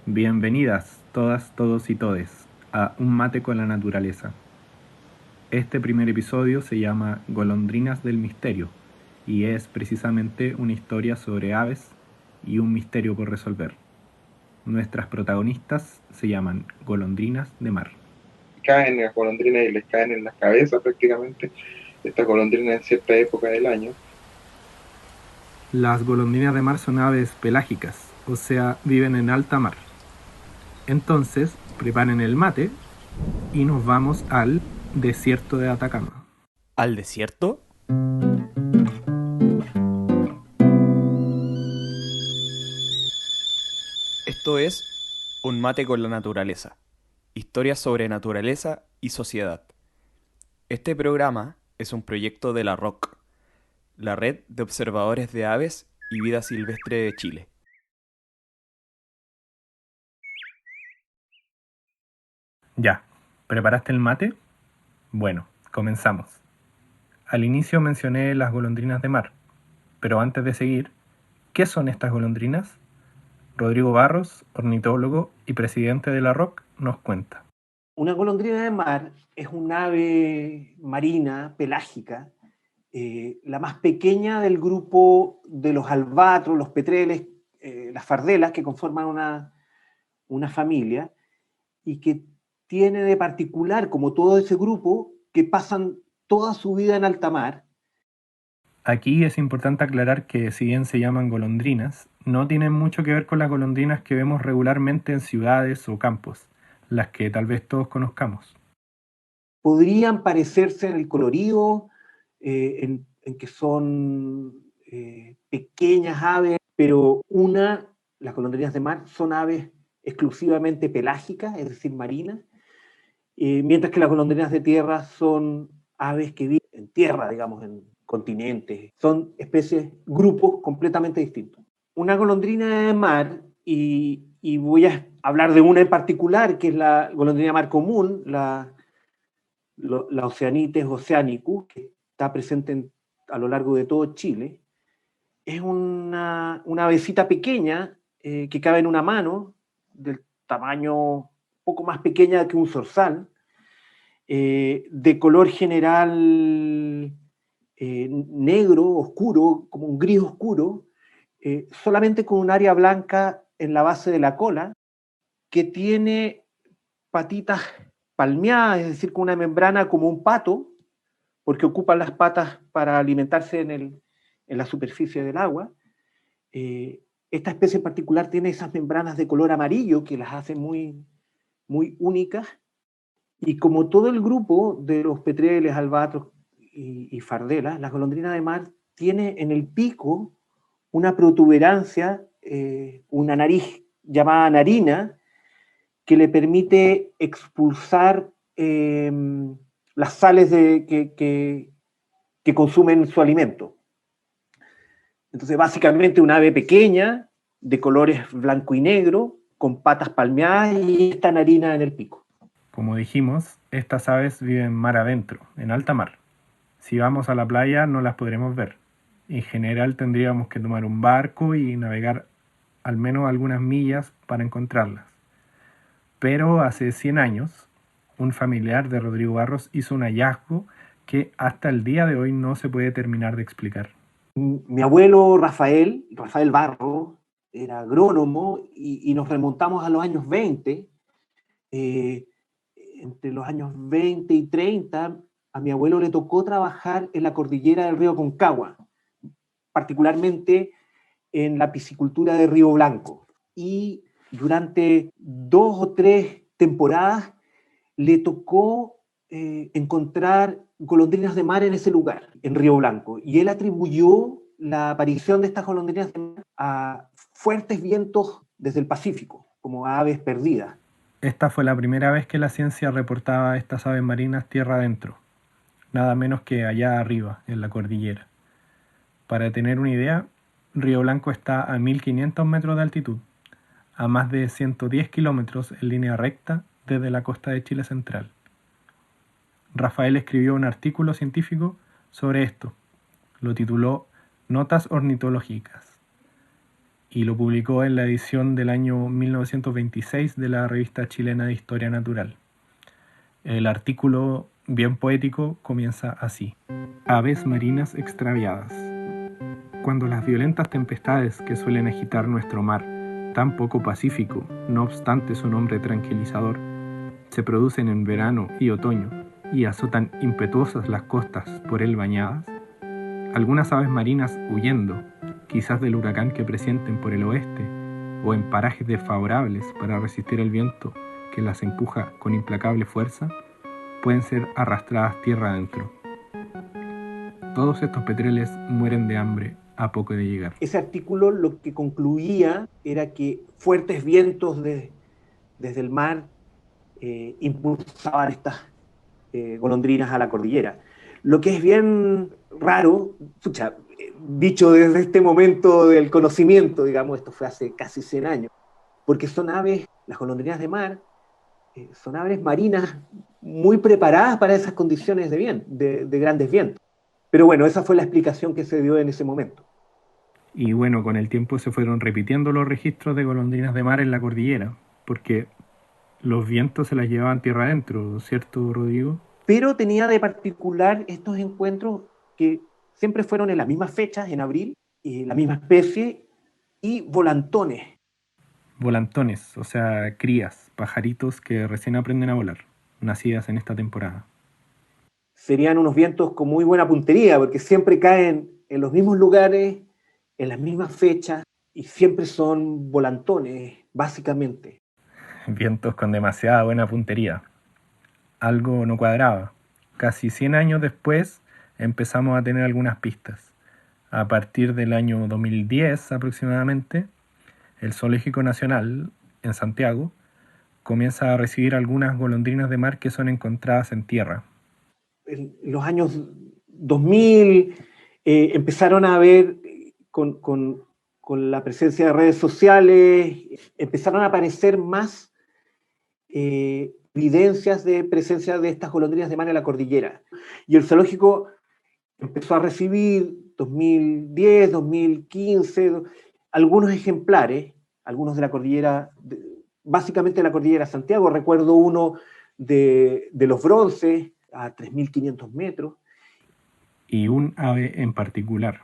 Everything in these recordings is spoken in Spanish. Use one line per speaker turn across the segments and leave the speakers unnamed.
Bienvenidas todas, todos y todes a Un mate con la naturaleza. Este primer episodio se llama Golondrinas del misterio y es precisamente una historia sobre aves y un misterio por resolver. Nuestras protagonistas se llaman golondrinas de mar.
Caen las golondrinas y les caen en las cabezas prácticamente estas golondrinas en cierta época del año.
Las golondrinas de mar son aves pelágicas, o sea, viven en alta mar. Entonces, preparen el mate y nos vamos al desierto de Atacama.
¿Al desierto? Esto es Un mate con la naturaleza. Historias sobre naturaleza y sociedad. Este programa es un proyecto de la ROC, la Red de Observadores de Aves y Vida Silvestre de Chile.
Ya, ¿preparaste el mate? Bueno, comenzamos. Al inicio mencioné las golondrinas de mar, pero antes de seguir, ¿qué son estas golondrinas? Rodrigo Barros, ornitólogo y presidente de la ROC, nos cuenta.
Una golondrina de mar es un ave marina pelágica, la más pequeña del grupo de los albatros, los petreles, las fardelas, que conforman una familia, y que tiene de particular, como todo ese grupo, que pasan toda su vida en alta mar.
Aquí es importante aclarar que si bien se llaman golondrinas, no tienen mucho que ver con las golondrinas que vemos regularmente en ciudades o campos, las que tal vez todos conozcamos.
Podrían parecerse en el colorido, en que son pequeñas aves, pero las golondrinas de mar son aves exclusivamente pelágicas, es decir, marinas, mientras que las golondrinas de tierra son aves que viven en tierra, digamos, en continentes. Son especies, grupos completamente distintos. Una golondrina de mar, y voy a hablar de una en particular, que es la golondrina de mar común, la Oceanites oceanicus, que está presente a lo largo de todo Chile. Es una avecita pequeña que cabe en una mano, del tamaño poco más pequeña que un zorzal, de color general negro, oscuro, como un gris oscuro, solamente con un área blanca en la base de la cola, que tiene patitas palmeadas, es decir, con una membrana como un pato, porque ocupan las patas para alimentarse en la superficie del agua. Esta especie en particular tiene esas membranas de color amarillo que las hacen muy, muy únicas. Y como todo el grupo de los petreles, albatros y fardelas, la golondrina de mar tiene en el pico una protuberancia, una nariz llamada narina, que le permite expulsar las sales que consumen su alimento. Entonces, básicamente una ave pequeña, de colores blanco y negro, con patas palmeadas y esta narina en el pico.
Como dijimos, estas aves viven mar adentro, en alta mar. Si vamos a la playa no las podremos ver. En general tendríamos que tomar un barco y navegar al menos algunas millas para encontrarlas. Pero hace 100 años, un familiar de Rodrigo Barros hizo un hallazgo que hasta el día de hoy no se puede terminar de explicar.
Mi abuelo Rafael Barro, era agrónomo y nos remontamos a los años 20. Entre los años 20 y 30, a mi abuelo le tocó trabajar en la cordillera del río Concagua, particularmente en la piscicultura de Río Blanco. Y durante 2 o 3 temporadas le tocó encontrar golondrinas de mar en ese lugar, en Río Blanco. Y él atribuyó la aparición de estas golondrinas de mar a fuertes vientos desde el Pacífico, como aves perdidas.
Esta fue la primera vez que la ciencia reportaba estas aves marinas tierra adentro, nada menos que allá arriba, en la cordillera. Para tener una idea, Río Blanco está a 1500 metros de altitud, a más de 110 kilómetros en línea recta desde la costa de Chile central. Rafael escribió un artículo científico sobre esto. Lo tituló Notas ornitológicas. y lo publicó en la edición del año 1926 de la Revista Chilena de Historia Natural. El artículo, bien poético, comienza así: Aves marinas extraviadas. Cuando las violentas tempestades que suelen agitar nuestro mar, tan poco pacífico, no obstante su nombre tranquilizador, se producen en verano y otoño y azotan impetuosas las costas por él bañadas, algunas aves marinas huyendo, quizás del huracán que presienten por el oeste, o en parajes desfavorables para resistir el viento que las empuja con implacable fuerza, pueden ser arrastradas tierra adentro. Todos estos petreles mueren de hambre a poco de llegar.
Ese artículo lo que concluía era que fuertes vientos desde el mar impulsaban estas golondrinas a la cordillera. Lo que es bien raro, dicho desde este momento del conocimiento, digamos, esto fue hace casi 100 años, porque son aves, las golondrinas de mar, son aves marinas muy preparadas para esas condiciones de grandes vientos. Pero bueno, esa fue la explicación que se dio en ese momento.
Y bueno, con el tiempo se fueron repitiendo los registros de golondrinas de mar en la cordillera, porque los vientos se las llevaban tierra adentro, ¿cierto, Rodrigo?
Pero tenía de particular estos encuentros que siempre fueron en las mismas fechas, en abril, la misma especie, y volantones.
Volantones, o sea, crías, pajaritos que recién aprenden a volar, nacidas en esta temporada.
Serían unos vientos con muy buena puntería, porque siempre caen en los mismos lugares, en las mismas fechas, y siempre son volantones, básicamente.
Vientos con demasiada buena puntería. Algo no cuadraba. Casi 100 años después empezamos a tener algunas pistas. A partir del año 2010 aproximadamente, el Zoológico Nacional, en Santiago, comienza a recibir algunas golondrinas de mar que son encontradas en tierra.
En los años 2000 empezaron a ver con la presencia de redes sociales, empezaron a aparecer más evidencias de presencia de estas golondrinas de mar en la cordillera. Y el zoológico empezó a recibir 2010, 2015, algunos ejemplares, algunos de la cordillera, básicamente de la cordillera de Santiago. Recuerdo uno de los bronces a 3.500 metros.
Y un ave en particular.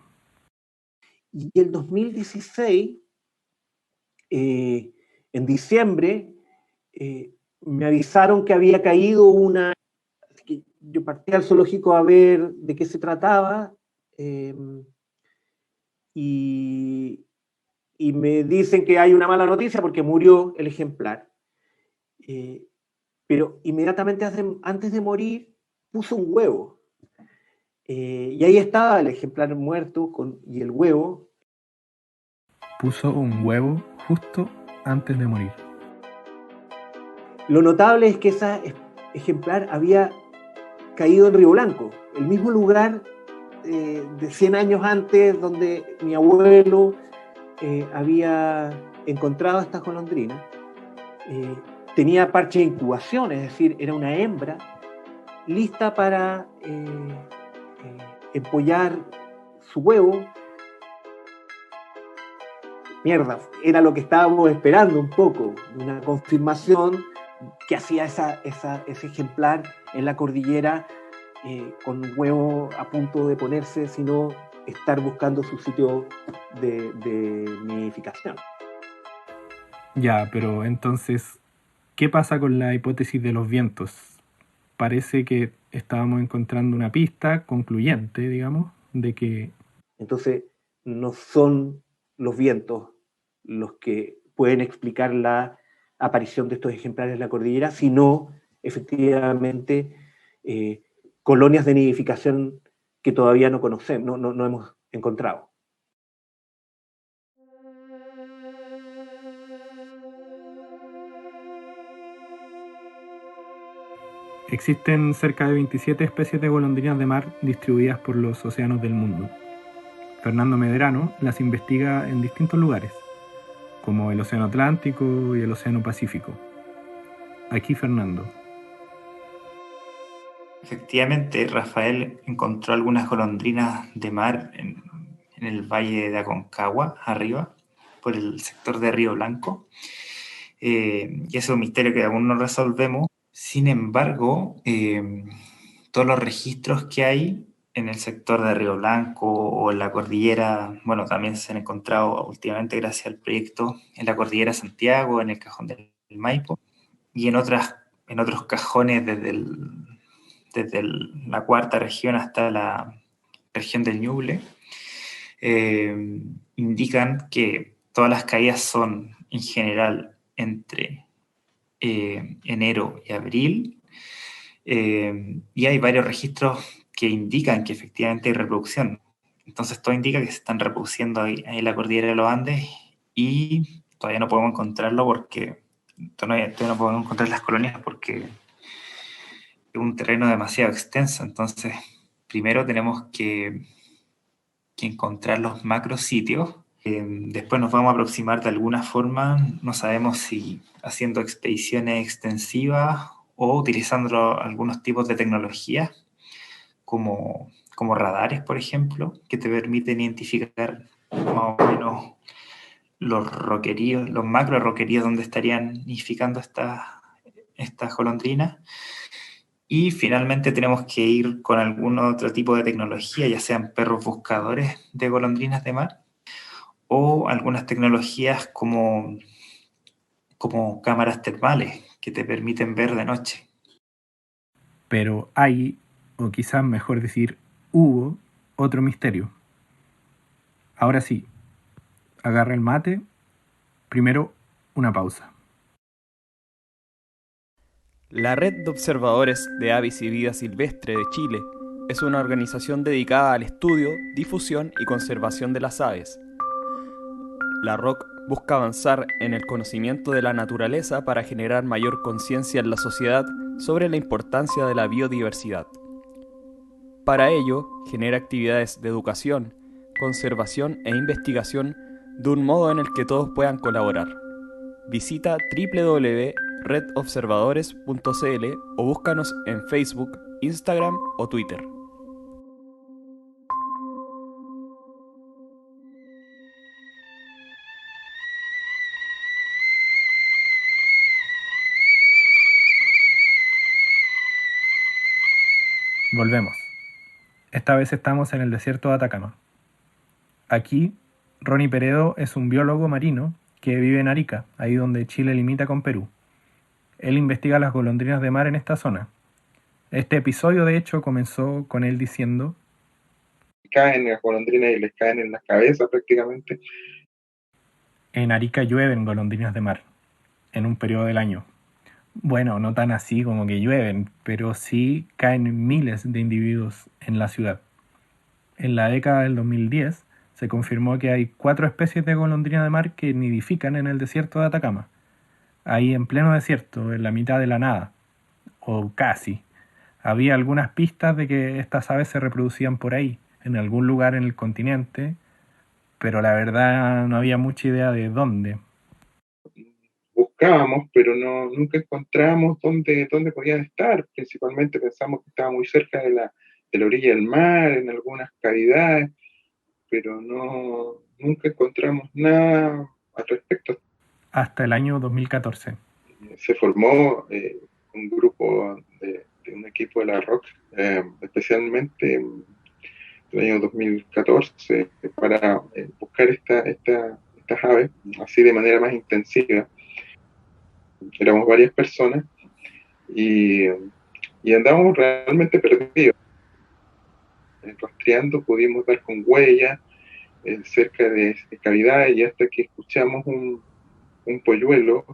Y el 2016, en diciembre, me avisaron que había caído una. Que yo partí al zoológico a ver de qué se trataba, y me dicen que hay una mala noticia porque murió el ejemplar. Pero inmediatamente antes de morir puso un huevo. Y ahí estaba el ejemplar muerto y el huevo.
Puso un huevo justo antes de morir.
Lo notable es que ese ejemplar había caído en Río Blanco, el mismo lugar de 100 años antes donde mi abuelo había encontrado estas golondrinas. Tenía parche de incubación, es decir, era una hembra lista para empollar su huevo. Mierda, era lo que estábamos esperando un poco, una confirmación que hacía ese ejemplar en la cordillera con un huevo a punto de ponerse, sino estar buscando su sitio de nidificación.
Ya, pero entonces, ¿qué pasa con la hipótesis de los vientos? Parece que estábamos encontrando una pista concluyente, digamos, de que...
Entonces, no son los vientos los que pueden explicar la aparición de estos ejemplares en la cordillera, sino, efectivamente, colonias de nidificación que todavía no conocemos, no hemos encontrado.
Existen cerca de 27 especies de golondrinas de mar distribuidas por los océanos del mundo. Fernando Medrano las investiga en distintos lugares, como el Océano Atlántico y el Océano Pacífico. Aquí Fernando.
Efectivamente, Rafael encontró algunas golondrinas de mar en el valle de Aconcagua, arriba, por el sector de Río Blanco. Y es un misterio que aún no resolvemos. Sin embargo, todos los registros que hay en el sector de Río Blanco o en la cordillera, bueno, también se han encontrado últimamente gracias al proyecto en la cordillera Santiago, en el cajón del Maipo y en otros cajones desde la cuarta región hasta la región del Ñuble, indican que todas las caídas son en general entre enero y abril, y hay varios registros que indican que efectivamente hay reproducción. Entonces todo indica que se están reproduciendo ahí en la cordillera de los Andes y todavía no podemos encontrarlo porque todavía no podemos encontrar las colonias porque es un terreno demasiado extenso. Entonces primero tenemos que encontrar los macrositios. Después nos vamos a aproximar de alguna forma, no sabemos si haciendo expediciones extensivas o utilizando algunos tipos de tecnología como radares, por ejemplo, que te permiten identificar más o menos los roqueríos, los macro roqueríos donde estarían nidificando estas golondrinas. Y finalmente tenemos que ir con algún otro tipo de tecnología, ya sean perros buscadores de golondrinas de mar o algunas tecnologías como cámaras termales que te permiten ver de noche.
Pero hay, o quizás mejor decir, hubo otro misterio. Ahora sí, agarra el mate. Primero, una pausa.
La Red de Observadores de Aves y Vida Silvestre de Chile es una organización dedicada al estudio, difusión y conservación de las aves. La ROC busca avanzar en el conocimiento de la naturaleza para generar mayor conciencia en la sociedad sobre la importancia de la biodiversidad. Para ello, genera actividades de educación, conservación e investigación de un modo en el que todos puedan colaborar. Visita www.redobservadores.cl o búscanos en Facebook, Instagram o Twitter.
Volvemos. Esta vez estamos en el desierto de Atacama. Aquí, Ronnie Peredo es un biólogo marino que vive en Arica, ahí donde Chile limita con Perú. Él investiga las golondrinas de mar en esta zona. Este episodio, de hecho, comenzó con él diciendo:
caen las golondrinas y les caen en las cabezas prácticamente.
en Arica llueven golondrinas de mar, en un periodo del año. Bueno, no tan así como que llueven, pero sí caen miles de individuos en la ciudad. En la década del 2010 se confirmó que hay 4 especies de golondrina de mar que nidifican en el desierto de Atacama. Ahí en pleno desierto, en la mitad de la nada, o casi. Había algunas pistas de que estas aves se reproducían por ahí, en algún lugar en el continente, pero la verdad no había mucha idea de dónde.
Buscábamos, pero nunca encontrábamos dónde podían estar. Principalmente pensamos que estaba muy cerca de la orilla del mar, en algunas cavidades, pero nunca encontramos nada al respecto.
Hasta el año 2014.
Se formó un grupo de un equipo de la ROC, especialmente en el año 2014, para buscar estas aves, así de manera más intensiva. Éramos varias personas y andábamos realmente perdidos. Rastreando pudimos dar con huellas cerca de cavidades y hasta que escuchamos un polluelo,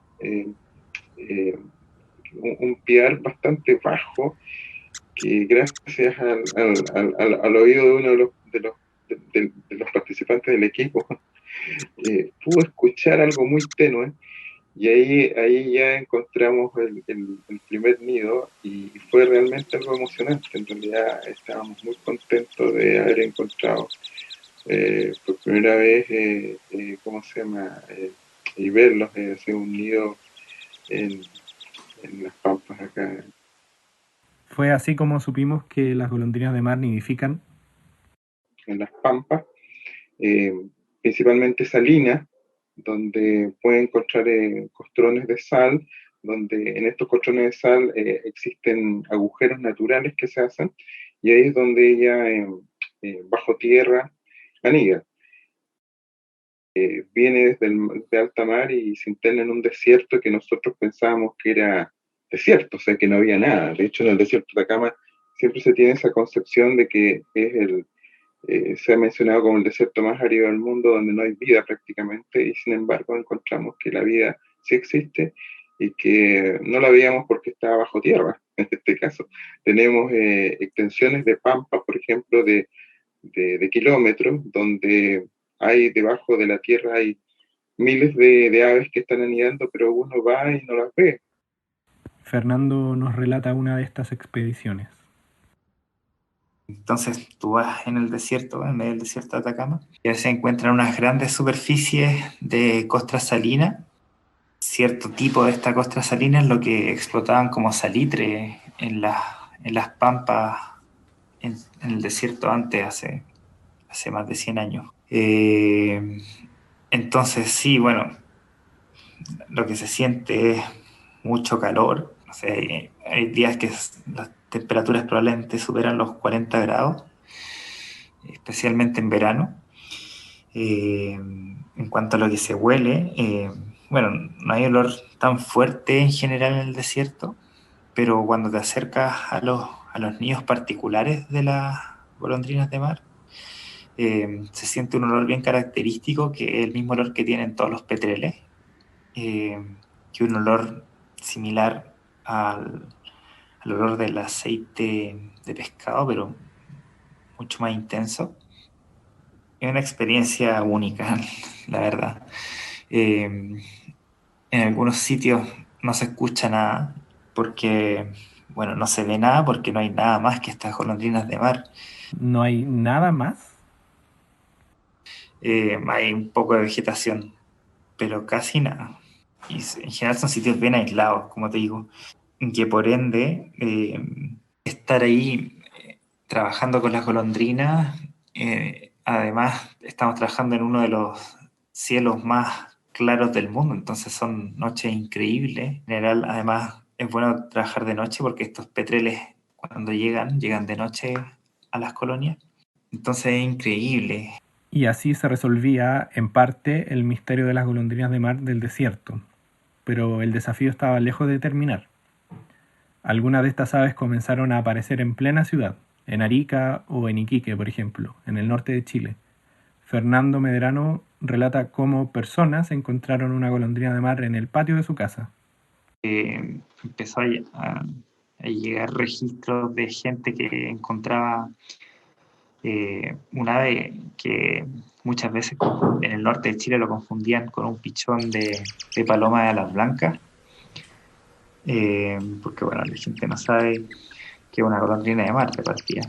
un piar bastante bajo, que gracias al oído de uno de los participantes del equipo pudo escuchar algo muy tenue. Y ahí ya encontramos el primer nido y fue realmente algo emocionante. En realidad estábamos muy contentos de haber encontrado por primera vez, y verlos, hacer un nido en las pampas acá.
Fue así como supimos que las golondrinas de mar nidifican
En las pampas, principalmente salinas, donde puede encontrar costrones de sal, donde en estos costrones de sal existen agujeros naturales que se hacen, y ahí es donde ella, bajo tierra, anida. Viene de alta mar y se interna en un desierto que nosotros pensábamos que era desierto, o sea, que no había nada. De hecho, en el desierto de Atacama siempre se tiene esa concepción de que se ha mencionado como el desierto más árido del mundo, donde no hay vida prácticamente, y sin embargo encontramos que la vida sí existe y que no la veíamos porque estaba bajo tierra, en este caso. Tenemos extensiones de pampa, por ejemplo, de kilómetros, donde hay debajo de la tierra hay miles de aves que están anidando, pero uno va y no las ve.
Fernando nos relata una de estas expediciones.
Entonces tú vas en el desierto, en medio del desierto de Atacama, y se encuentran unas grandes superficies de costra salina. Cierto tipo de esta costra salina es lo que explotaban como salitre en las pampas en el desierto antes, hace más de 100 años. Entonces sí, bueno, lo que se siente es mucho calor. O sea, hay días que las temperaturas probablemente superan los 40 grados, especialmente en verano. En cuanto a lo que se huele, bueno, no hay olor tan fuerte en general en el desierto, pero cuando te acercas a los nidos particulares de las golondrinas de mar, se siente un olor bien característico, que es el mismo olor que tienen todos los petreles, que un olor similar al olor del aceite de pescado, pero mucho más intenso. Es una experiencia única, la verdad. En algunos sitios no se escucha nada porque, bueno, no se ve nada porque no hay nada más que estas golondrinas de mar.
¿No hay nada más?
Hay un poco de vegetación, pero casi nada. Y en general son sitios bien aislados, como te digo, que por ende estar ahí trabajando con las golondrinas, además estamos trabajando en uno de los cielos más claros del mundo, entonces son noches increíbles. En general, además, es bueno trabajar de noche porque estos petreles cuando llegan de noche a las colonias, entonces es increíble.
Y así se resolvía, en parte, el misterio de las golondrinas de mar del desierto. Pero el desafío estaba lejos de terminar. Algunas de estas aves comenzaron a aparecer en plena ciudad, en Arica o en Iquique, por ejemplo, en el norte de Chile. Fernando Medrano relata cómo personas encontraron una golondrina de mar en el patio de su casa.
Empezó a llegar registros de gente que encontraba un ave que muchas veces en el norte de Chile lo confundían con un pichón de paloma de alas blancas, porque bueno, la gente no sabe que es una golondrina de mar de partida,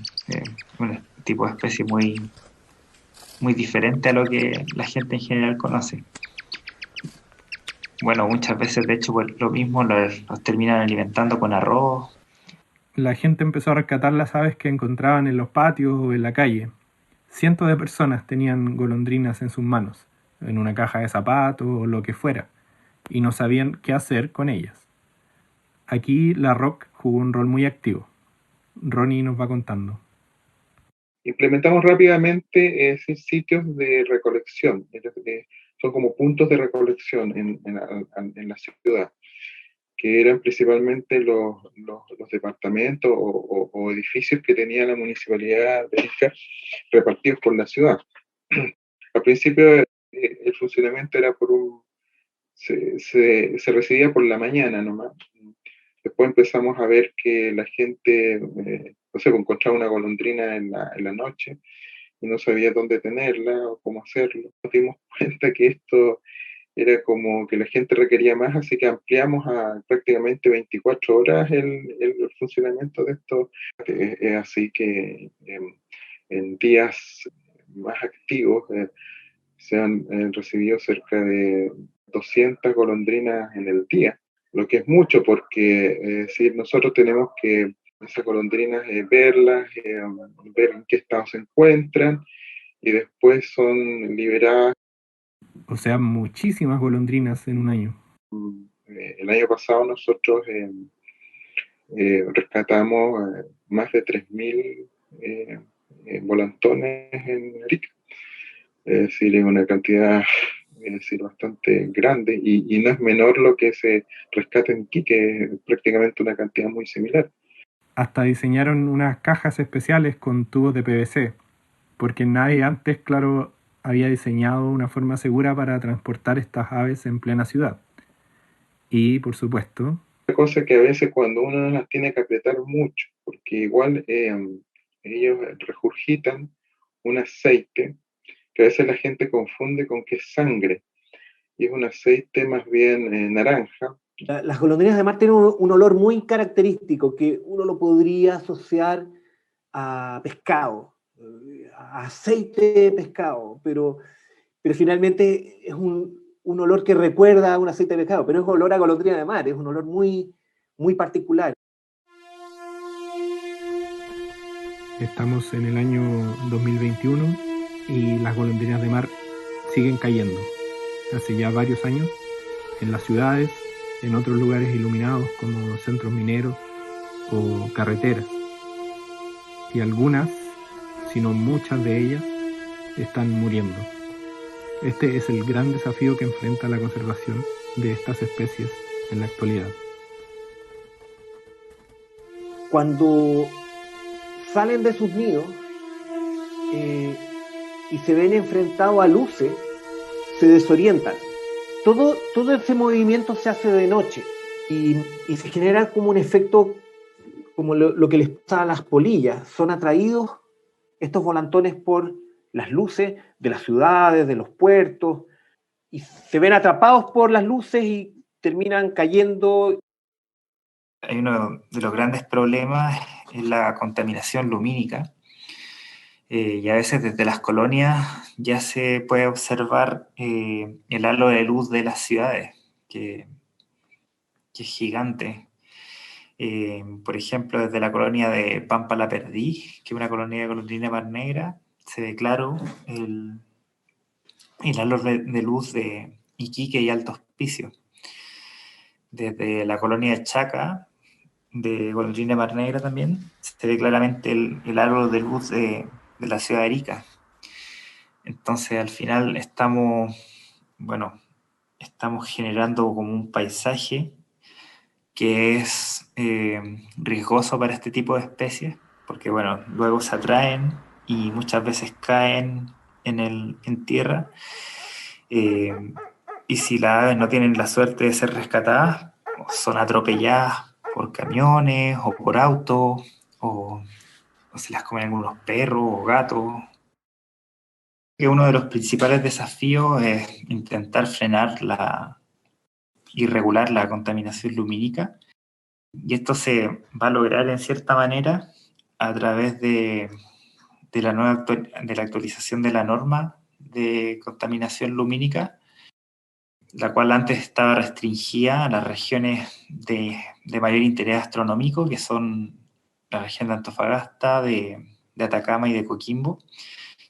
un tipo de especie muy, muy diferente a lo que la gente en general conoce. Bueno, muchas veces de hecho pues, lo mismo los terminan alimentando con arroz.
La gente empezó a rescatar las aves que encontraban en los patios o en la calle. Cientos de personas tenían golondrinas en sus manos, en una caja de zapatos o lo que fuera, y no sabían qué hacer con ellas. Aquí la ROC jugó un rol muy activo. Ronnie nos va contando.
Implementamos rápidamente sitios de recolección, son como puntos de recolección en la ciudad, que eran principalmente los departamentos o edificios que tenía la municipalidad de Ica repartidos por la ciudad. Al principio el funcionamiento era se recibía por la mañana nomás. Después empezamos a ver que la gente, no sé, encontraba una golondrina en la noche y no sabía dónde tenerla o cómo hacerlo. Nos dimos cuenta que esto era como que la gente requería más, así que ampliamos a prácticamente 24 horas el funcionamiento de esto. Es así que en días más activos se han recibido cerca de 200 golondrinas en el día, lo que es mucho porque si nosotros tenemos que esas golondrinas verlas, ver en qué estado se encuentran y después son liberadas
O sea, muchísimas golondrinas en un año.
El año pasado nosotros rescatamos más de 3.000 volantones en Arica. Es decir, es una cantidad bastante grande y no es menor lo que se rescata en Iquique, es prácticamente una cantidad muy similar.
Hasta diseñaron unas cajas especiales con tubos de PVC, porque nadie antes, claro, había diseñado una forma segura para transportar estas aves en plena ciudad. Y, por supuesto,
Una cosa que a veces cuando uno las tiene que apretar mucho, porque igual ellos regurgitan un aceite que a veces la gente confunde con que es sangre, y es un aceite más bien naranja.
Las golondrinas de mar tienen un olor muy característico que uno lo podría asociar a pescado, a aceite de pescado, pero finalmente es un olor que recuerda a un aceite de pescado, pero es olor a golondrina de mar, es un olor muy, muy particular.
estamos en el año 2021 y las golondrinas de mar siguen cayendo. Hace ya varios años, en las ciudades, en otros lugares iluminados como centros mineros o carreteras. Y algunas, si no muchas de ellas, están muriendo. Este es el gran desafío que enfrenta la conservación de estas especies en la actualidad.
Cuando salen de sus nidos y se ven enfrentados a luces, se desorientan. Todo ese movimiento se hace de noche y se genera como un efecto como lo que les pasa a las polillas. Son atraídos estos volantones por las luces de las ciudades, de los puertos, y se ven atrapados por las luces y terminan cayendo.
Hay uno de los grandes problemas es la contaminación lumínica. Y a veces desde las colonias ya se puede observar el halo de luz de las ciudades, que es gigante. Por ejemplo, desde la colonia de Pampa La Perdiz, que es una colonia de golondrina mar negra, se ve claro el halo de luz de Iquique y Alto Hospicio. Desde la colonia de Chaca, de golondrina mar negra también, se ve claramente el halo de luz de la ciudad de Arica. Entonces, al final estamos generando como un paisaje que es riesgoso para este tipo de especies, porque luego se atraen y muchas veces caen en tierra, y si las aves no tienen la suerte de ser rescatadas, son atropelladas por camiones o por autos, o se las comen algunos perros o gatos. Que uno de los principales desafíos es intentar frenar y regular la contaminación lumínica. Y esto se va a lograr en cierta manera a través de la actualización de la norma de contaminación lumínica, la cual antes estaba restringida a las regiones de mayor interés astronómico, que son la región de Antofagasta, de Atacama y de Coquimbo.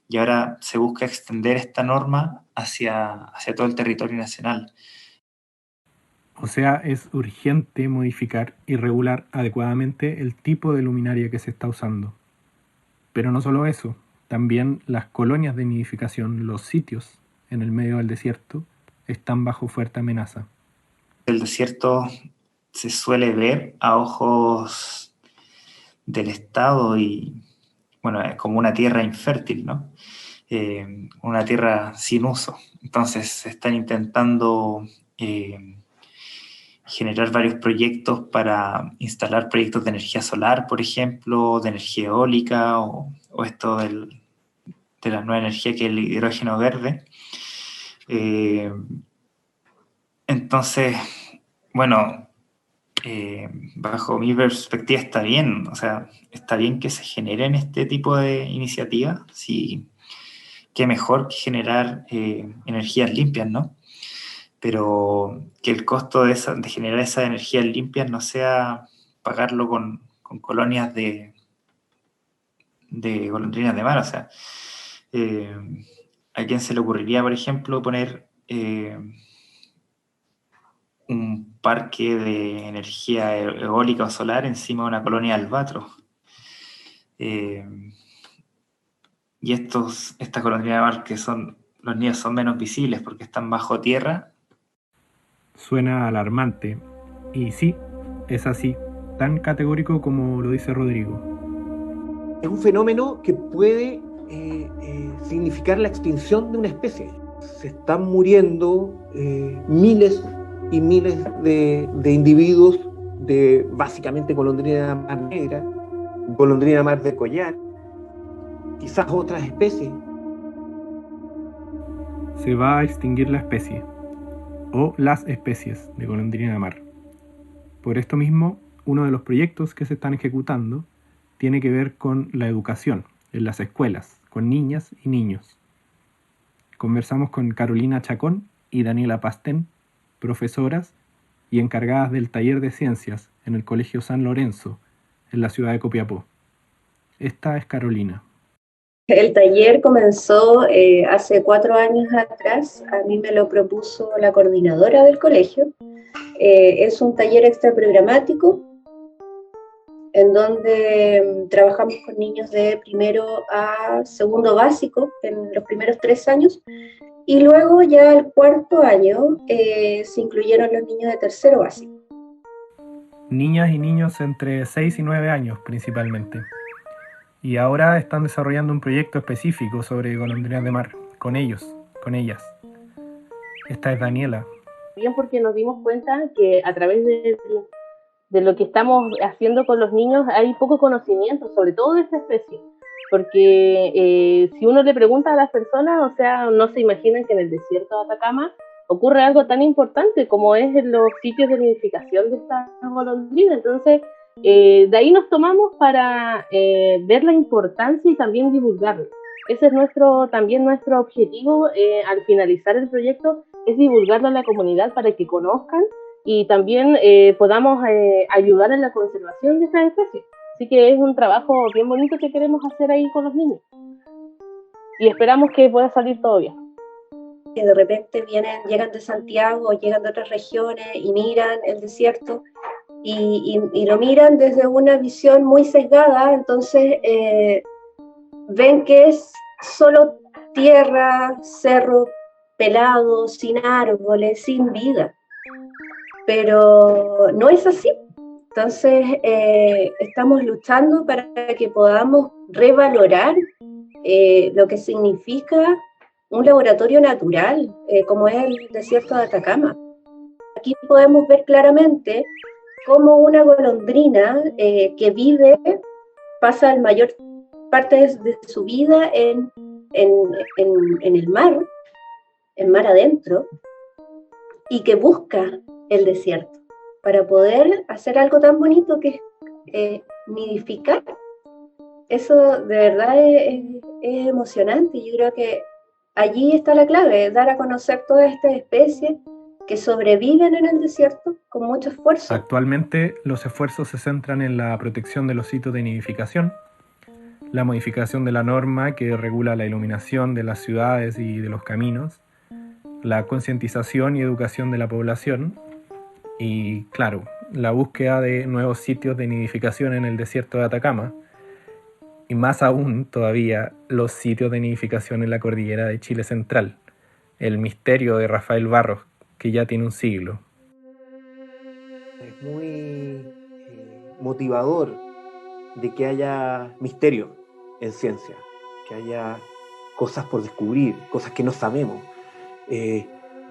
Y ahora se busca extender esta norma hacia todo el territorio nacional.
O sea, es urgente modificar y regular adecuadamente el tipo de luminaria que se está usando. Pero no solo eso, también las colonias de nidificación, los sitios en el medio del desierto, están bajo fuerte amenaza.
El desierto se suele ver a ojos del Estado y, es como una tierra infértil, ¿no? Una tierra sin uso. Entonces se están intentando generar varios proyectos para instalar proyectos de energía solar, por ejemplo, de energía eólica o esto de la nueva energía que es el hidrógeno verde. Entonces, bajo mi perspectiva está bien, o sea, está bien que se generen este tipo de iniciativas, sí, qué mejor que generar energías limpias, ¿no? Pero que el costo de generar esas energías limpias no sea pagarlo con colonias de golondrinas de mar. O sea, ¿a quién se le ocurriría, por ejemplo, poner un parque de energía eólica o solar encima de una colonia de albatros. Y estas colonias de mar que los nidos son menos visibles porque están bajo tierra.
Suena alarmante. Y sí, es así, tan categórico como lo dice Rodrigo.
Es un fenómeno que puede significar la extinción de una especie. Se están muriendo miles y miles de individuos de básicamente golondrina de mar negra, golondrina de mar de collar, quizás otras especies.
Se va a extinguir la especie, o las especies de golondrina de mar. Por esto mismo, uno de los proyectos que se están ejecutando tiene que ver con la educación en las escuelas, con niñas y niños. Conversamos con Carolina Chacón y Daniela Pastén, profesoras y encargadas del taller de ciencias en el Colegio San Lorenzo, en la ciudad de Copiapó. Esta es Carolina.
El taller comenzó hace 4 años atrás. A mí me lo propuso la coordinadora del colegio. Es un taller extraprogramático en donde trabajamos con niños de primero a segundo básico en los primeros 3 años, y luego ya al 4.º año se incluyeron los niños de tercero básico.
Niñas y niños entre 6 y 9 años principalmente. Y ahora están desarrollando un proyecto específico sobre golondrinas de mar, con ellos, con ellas. Esta es Daniela.
Bien, porque nos dimos cuenta que a través de lo que estamos haciendo con los niños hay poco conocimiento, sobre todo de esta especie. Porque si uno le pregunta a las personas, o sea, no se imaginan que en el desierto de Atacama ocurre algo tan importante como es en los sitios de nidificación de estas golondrinas. Entonces, de ahí nos tomamos para ver la importancia y también divulgarla. Ese es también nuestro objetivo al finalizar el proyecto, es divulgarlo a la comunidad para que conozcan y también podamos ayudar en la conservación de estas especies. Así que es un trabajo bien bonito que queremos hacer ahí con los niños. Y esperamos que pueda salir todo bien.
Que de repente llegan de Santiago o llegan de otras regiones y miran el desierto y lo miran desde una visión muy sesgada, entonces ven que es solo tierra, cerro pelado, sin árboles, sin vida. Pero no es así. Entonces estamos luchando para que podamos revalorar lo que significa un laboratorio natural, como es el desierto de Atacama. Aquí podemos ver claramente cómo una golondrina que pasa la mayor parte de su vida en el mar, en mar adentro, y que busca el desierto para poder hacer algo tan bonito que es nidificar. Eso de verdad es emocionante. Yo creo que allí está la clave, dar a conocer todas estas especies que sobreviven en el desierto con mucho esfuerzo.
Actualmente los esfuerzos se centran en la protección de los sitios de nidificación, la modificación de la norma que regula la iluminación de las ciudades y de los caminos, la concientización y educación de la población y, claro, la búsqueda de nuevos sitios de nidificación en el desierto de Atacama y más aún todavía los sitios de nidificación en la cordillera de Chile Central, el misterio de Rafael Barros, que ya tiene un siglo.
Es muy motivador de que haya misterio en ciencia, que haya cosas por descubrir, cosas que no sabemos.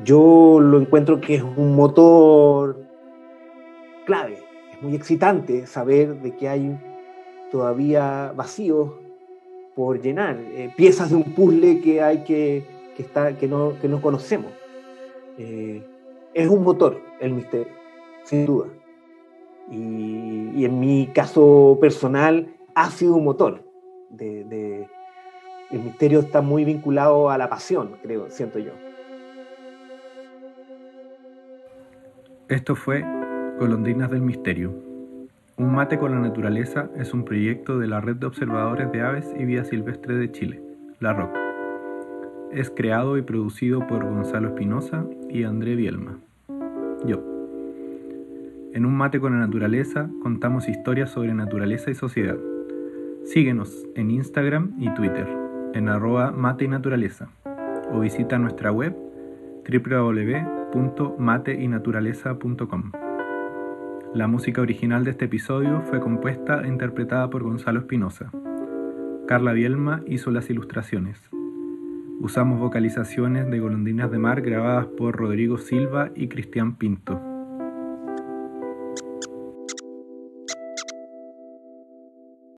Yo lo encuentro que es un motor clave, es muy excitante saber de que hay todavía vacíos por llenar, piezas de un puzzle que hay que no conocemos. Es un motor el misterio, sin duda. Y en mi caso personal ha sido un motor. El misterio está muy vinculado a la pasión, siento yo.
Esto fue Golondrinas del Misterio. Un mate con la naturaleza es un proyecto de la Red de Observadores de Aves y Vida Silvestre de Chile, la ROC. es creado y producido por Gonzalo Espinosa y André Bielma. Yo. En Un Mate con la Naturaleza contamos historias sobre naturaleza y sociedad. Síguenos en Instagram y Twitter en @mateynaturaleza o visita nuestra web www.mateynaturaleza.com. La música original de este episodio fue compuesta e interpretada por Gonzalo Espinosa. Carla Bielma hizo las ilustraciones. Usamos vocalizaciones de Golondrinas de Mar grabadas por Rodrigo Silva y Cristian Pinto.